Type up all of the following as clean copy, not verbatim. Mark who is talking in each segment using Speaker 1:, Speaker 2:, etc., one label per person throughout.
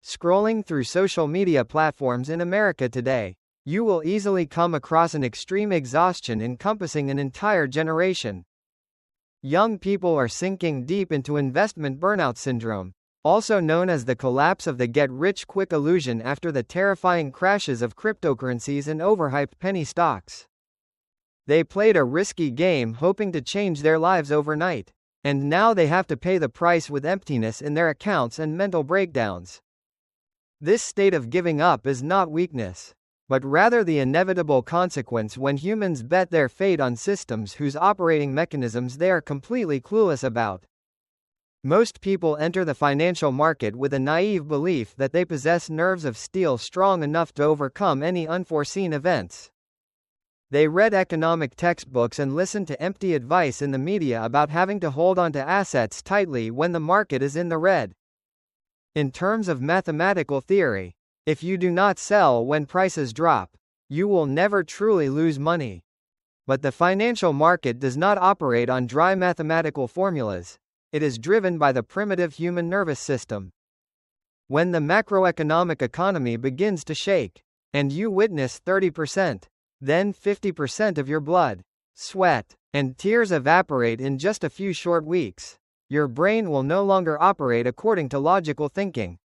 Speaker 1: Scrolling through social media platforms in America today, you will easily come across an extreme exhaustion encompassing an entire generation. Young people are sinking deep into investment burnout syndrome, also known as the collapse of the get-rich-quick illusion after the terrifying crashes of cryptocurrencies and overhyped penny stocks. They played a risky game hoping to change their lives overnight, and now they have to pay the price with emptiness in their accounts and mental breakdowns. This state of giving up is not weakness, but rather the inevitable consequence when humans bet their fate on systems whose operating mechanisms they are completely clueless about. Most people enter the financial market with a naive belief that they possess nerves of steel strong enough to overcome any unforeseen events. They read economic textbooks and listened to empty advice in the media about having to hold onto assets tightly when the market is in the red. In terms of mathematical theory, if you do not sell when prices drop, you will never truly lose money. But the financial market does not operate on dry mathematical formulas. It is driven by the primitive human nervous system. When the macroeconomic economy begins to shake, and you witness 30%, then 50% of your blood, sweat, and tears evaporate in just a few short weeks, your brain will no longer operate according to logical thinking.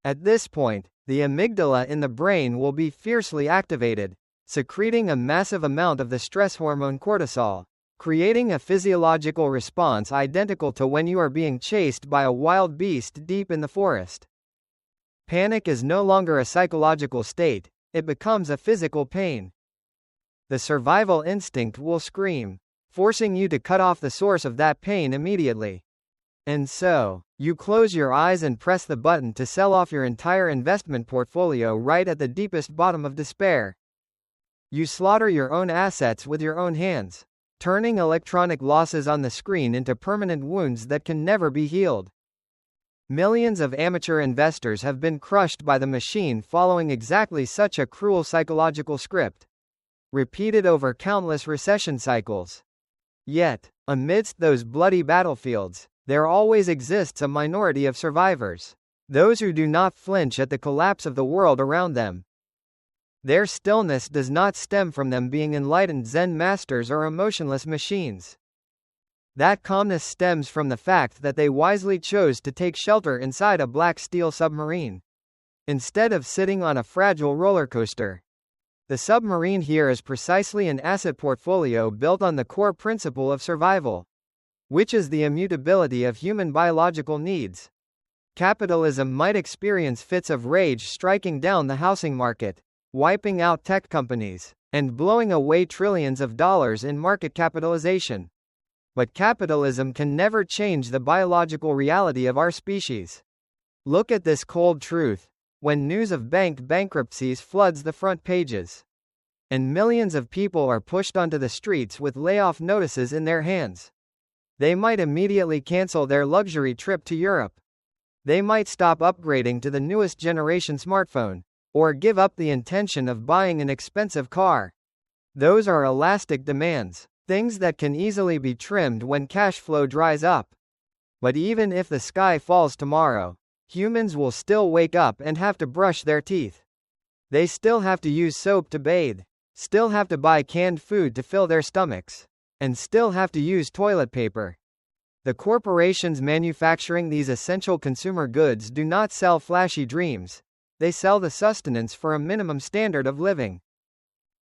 Speaker 1: At this point, the amygdala in the brain will be fiercely activated, secreting a massive amount of the stress hormone cortisol, creating a physiological response identical to when you are being chased by a wild beast deep in the forest. Panic is no longer a psychological state, it becomes a physical pain. The survival instinct will scream, forcing you to cut off the source of that pain immediately. And so, you close your eyes and press the button to sell off your entire investment portfolio right at the deepest bottom of despair. You slaughter your own assets with your own hands, turning electronic losses on the screen into permanent wounds that can never be healed. Millions of amateur investors have been crushed by the machine following exactly such a cruel psychological script, repeated over countless recession cycles. Yet, amidst those bloody battlefields, there always exists a minority of survivors, those who do not flinch at the collapse of the world around them. Their stillness does not stem from them being enlightened Zen masters or emotionless machines. That calmness stems from the fact that they wisely chose to take shelter inside a black steel submarine, instead of sitting on a fragile roller coaster. The submarine here is precisely an asset portfolio built on the core principle of survival, which is the immutability of human biological needs. Capitalism might experience fits of rage striking down the housing market, wiping out tech companies, and blowing away trillions of dollars in market capitalization. But capitalism can never change the biological reality of our species. Look at this cold truth. When news of bank bankruptcies floods the front pages, and millions of people are pushed onto the streets with layoff notices in their hands, they might immediately cancel their luxury trip to Europe. They might stop upgrading to the newest generation smartphone, or give up the intention of buying an expensive car. Those are elastic demands, things that can easily be trimmed when cash flow dries up. But even if the sky falls tomorrow, humans will still wake up and have to brush their teeth. They still have to use soap to bathe, still have to buy canned food to fill their stomachs, and still have to use toilet paper. The corporations manufacturing these essential consumer goods do not sell flashy dreams, they sell the sustenance for a minimum standard of living.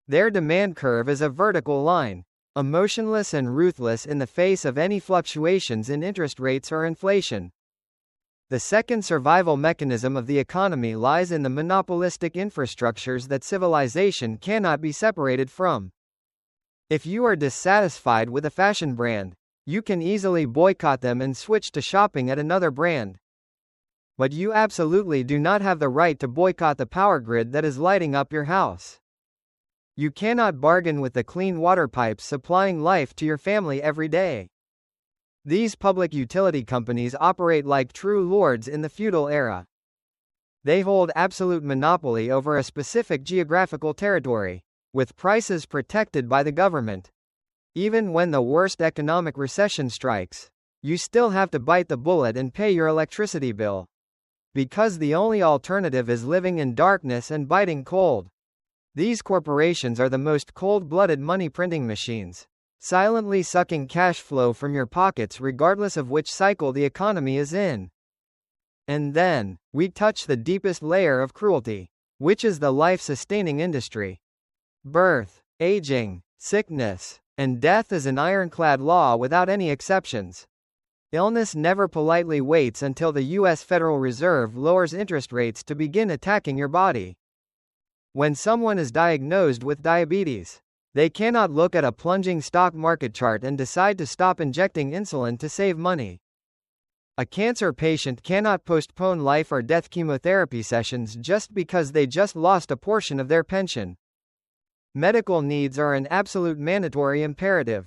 Speaker 1: Their demand curve is a vertical line, emotionless and ruthless in the face of any fluctuations in interest rates or inflation. The second survival mechanism of the economy lies in the monopolistic infrastructures that civilization cannot be separated from. If you are dissatisfied with a fashion brand, you can easily boycott them and switch to shopping at another brand. But you absolutely do not have the right to boycott the power grid that is lighting up your house. You cannot bargain with the clean water pipes supplying life to your family every day. These public utility companies operate like true lords in the feudal era. They hold absolute monopoly over a specific geographical territory, with prices protected by the government. Even when the worst economic recession strikes, you still have to bite the bullet and pay your electricity bill. because the only alternative is living in darkness and biting cold. These corporations are the most cold-blooded money printing machines, silently sucking cash flow from your pockets regardless of which cycle the economy is in. And then, we touch the deepest layer of cruelty, which is the life-sustaining industry. Birth, aging, sickness, and death is an ironclad law without any exceptions. Illness never politely waits until the U.S. Federal Reserve lowers interest rates to begin attacking your body. When someone is diagnosed with diabetes, they cannot look at a plunging stock market chart and decide to stop injecting insulin to save money. A cancer patient cannot postpone life or death chemotherapy sessions just because they just lost a portion of their pension. Medical needs are an absolute mandatory imperative.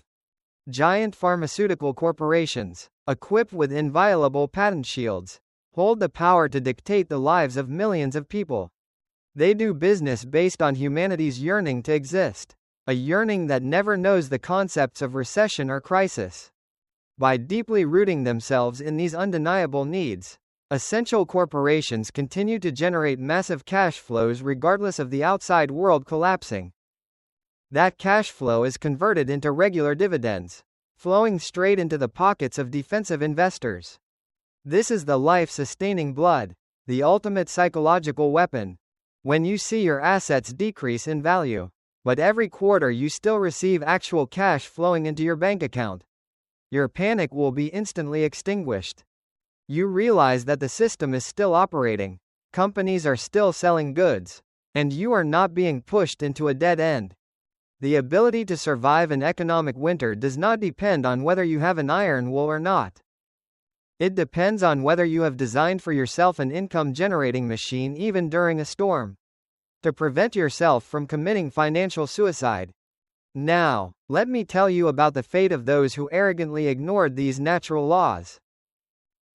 Speaker 1: Giant pharmaceutical corporations, equipped with inviolable patent shields, hold the power to dictate the lives of millions of people. They do business based on humanity's yearning to exist, a yearning that never knows the concepts of recession or crisis. By deeply rooting themselves in these undeniable needs, essential corporations continue to generate massive cash flows regardless of the outside world collapsing. That cash flow is converted into regular dividends, flowing straight into the pockets of defensive investors. This is the life-sustaining blood, the ultimate psychological weapon. When you see your assets decrease in value, but every quarter you still receive actual cash flowing into your bank account, your panic will be instantly extinguished. You realize that the system is still operating, companies are still selling goods, and you are not being pushed into a dead end. The ability to survive an economic winter does not depend on whether you have an iron wool or not. It depends on whether you have designed for yourself an income-generating machine even during a storm, to prevent yourself from committing financial suicide. Now, let me tell you about the fate of those who arrogantly ignored these natural laws.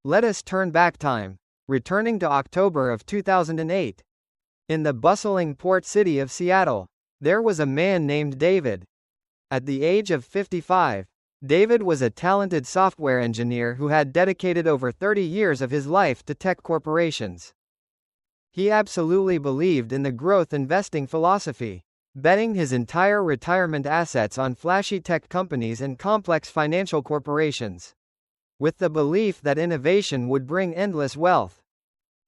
Speaker 1: Let us turn back time, returning to October of 2008. In the bustling port city of Seattle, there was a man named David. At the age of 55, David was a talented software engineer who had dedicated over 30 years of his life to tech corporations. He absolutely believed in the growth investing philosophy, betting his entire retirement assets on flashy tech companies and complex financial corporations, with the belief that innovation would bring endless wealth.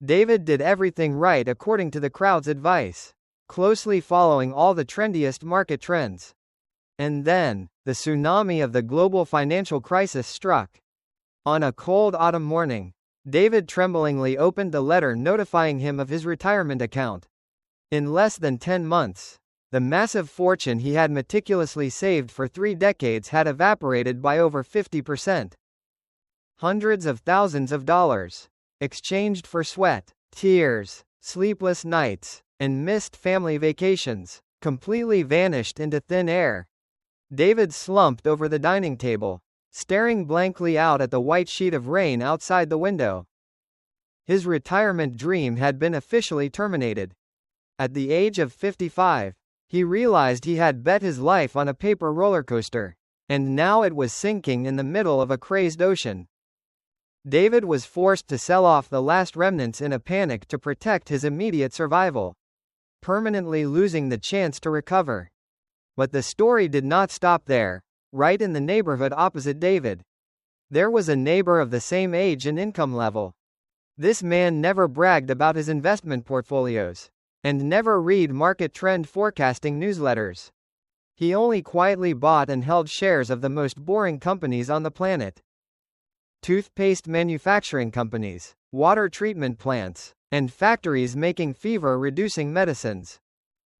Speaker 1: David did everything right according to the crowd's advice, closely following all the trendiest market trends. And then, the tsunami of the global financial crisis struck. On a cold autumn morning, David tremblingly opened the letter notifying him of his retirement account. In less than 10 months, the massive fortune he had meticulously saved for 3 decades had evaporated by over 50%. Hundreds of thousands of dollars, exchanged for sweat, tears, sleepless nights, and missed family vacations, completely vanished into thin air. David slumped over the dining table, staring blankly out at the white sheet of rain outside the window. His retirement dream had been officially terminated. At the age of 55, he realized he had bet his life on a paper roller coaster, and now it was sinking in the middle of a crazed ocean. David was forced to sell off the last remnants in a panic to protect his immediate survival, permanently losing the chance to recover. But the story did not stop there. Right in the neighborhood opposite David, there was a neighbor of the same age and income level. This man never bragged about his investment portfolios, and never read market trend forecasting newsletters. He only quietly bought and held shares of the most boring companies on the planet. Toothpaste manufacturing companies, water treatment plants, and factories making fever-reducing medicines.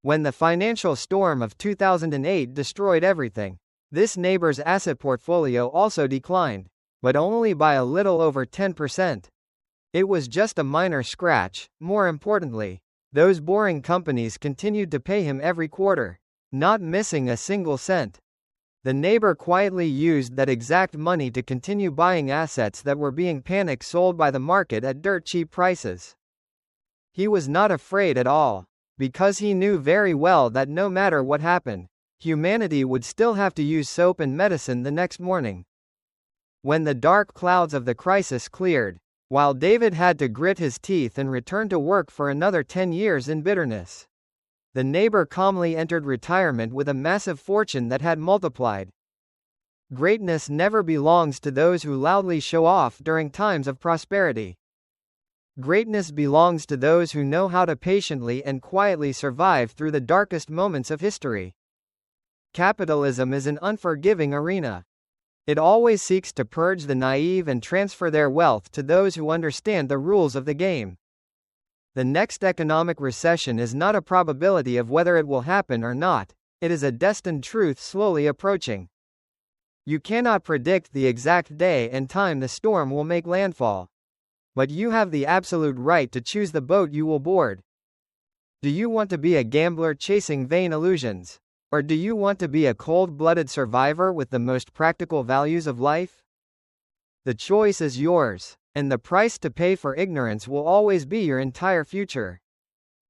Speaker 1: When the financial storm of 2008 destroyed everything, this neighbor's asset portfolio also declined, but only by a little over 10%. It was just a minor scratch. More importantly, those boring companies continued to pay him every quarter, not missing a single cent. The neighbor quietly used that exact money to continue buying assets that were being panic sold by the market at dirt cheap prices. He was not afraid at all, because he knew very well that no matter what happened, humanity would still have to use soap and medicine the next morning. When the dark clouds of the crisis cleared, while David had to grit his teeth and return to work for another 10 years in bitterness. The neighbor calmly entered retirement with a massive fortune that had multiplied. Greatness never belongs to those who loudly show off during times of prosperity. Greatness belongs to those who know how to patiently and quietly survive through the darkest moments of history. Capitalism is an unforgiving arena. It always seeks to purge the naive and transfer their wealth to those who understand the rules of the game. The next economic recession is not a probability of whether it will happen or not, it is a destined truth slowly approaching. You cannot predict the exact day and time the storm will make landfall. But you have the absolute right to choose the boat you will board. Do you want to be a gambler chasing vain illusions? Or do you want to be a cold-blooded survivor with the most practical values of life? The choice is yours, and the price to pay for ignorance will always be your entire future.